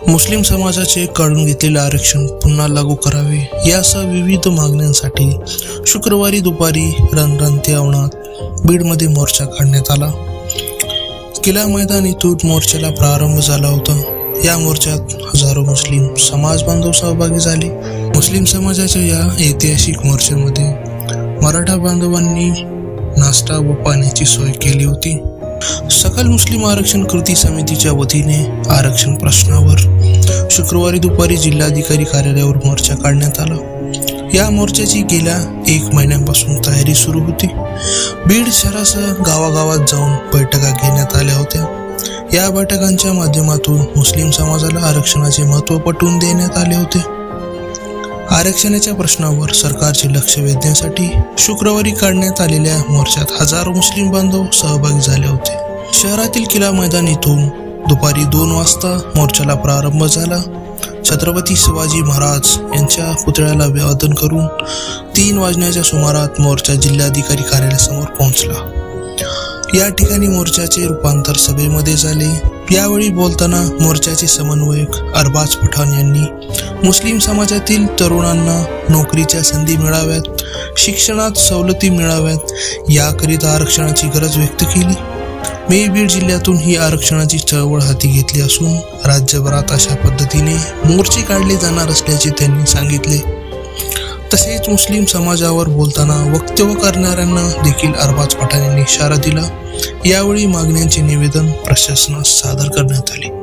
मुस्लिम समाजाचे काढून घेतलेले आरक्षण पुन्हा लागू करावे यासह विविध मागण्यांसाठी शुक्रवारी दुपारी रणरणते अंगणात बीडमध्ये मोर्चा काढण्यात आला. किल्ला मैदान इथून मोर्चाला प्रारंभ झाला होता. या मोर्चात हजारो मुस्लिम समाज बांधव सहभागी झाले. मुस्लिम समाजाच्या या ऐतिहासिक मोर्चामध्ये मराठा बांधवांनी नाश्ता व पाण्याची सोय केली होती. सकल मुस्लिम आरक्षण कृती समितीच्या वतीने आरक्षण प्रश्नावर शुक्रवारी दुपारी जिल्हाधिकारी कार्यालयावर मोर्चा काढण्यात आला. या मोर्चाची गेल्या 1 महिन्यापासून तयारी सुरू होती. बीड शहरासह गावागावात जाऊन बैठका घेण्यात आल्या होत्या. या बैठकांच्या माध्यमातून मुस्लिम समाजाला आरक्षणाचे महत्त्व पटवून देण्यात आले होते. आरक्षणाच्या प्रश्नावर सरकारचे लक्ष वेधण्यासाठी शुक्रवारी काढण्यात आलेल्या मोर्चात हजारो मुस्लिम बांधव सहभागी झाले होते. शहरातील किल्ला मैदान इथून दुपारी 2 वाजता मोर्चाला प्रारंभ झाला. छत्रपती शिवाजी महाराज यांच्या पुतळ्याला अभिवादन करून 3 वाजण्याच्या सुमारात मोर्चा जिल्हाधिकारी कार्यालयासमोर पोहोचला. या ठिकाणी मोर्चाचे रूपांतर सभेमध्ये झाले. यावेळी बोलताना मोर्चाचे समन्वयक अरबाज पठाण यांनी मुस्लिम समाजातील तरुणांना नोकरीच्या संधी मिळाव्यात, शिक्षणात सवलती मिळाव्यात याकरिता आरक्षणाची गरज व्यक्त केली. मी बीड जिल्ह्यातून ही आरक्षणाची चळवळ हाती घेतली असून राज्यभरात अशा पद्धतीने मोर्चे काढले जाणार असल्याचे त्यांनी सांगितले. तसेच मुस्लिम समाजावर बोलताना वक्तव्य करणाऱ्यांना देखील अरबाज पठाण यांनी इशारा दिला. यावेळी मागण्यांचे निवेदन प्रशासनास सादर करण्यात आले.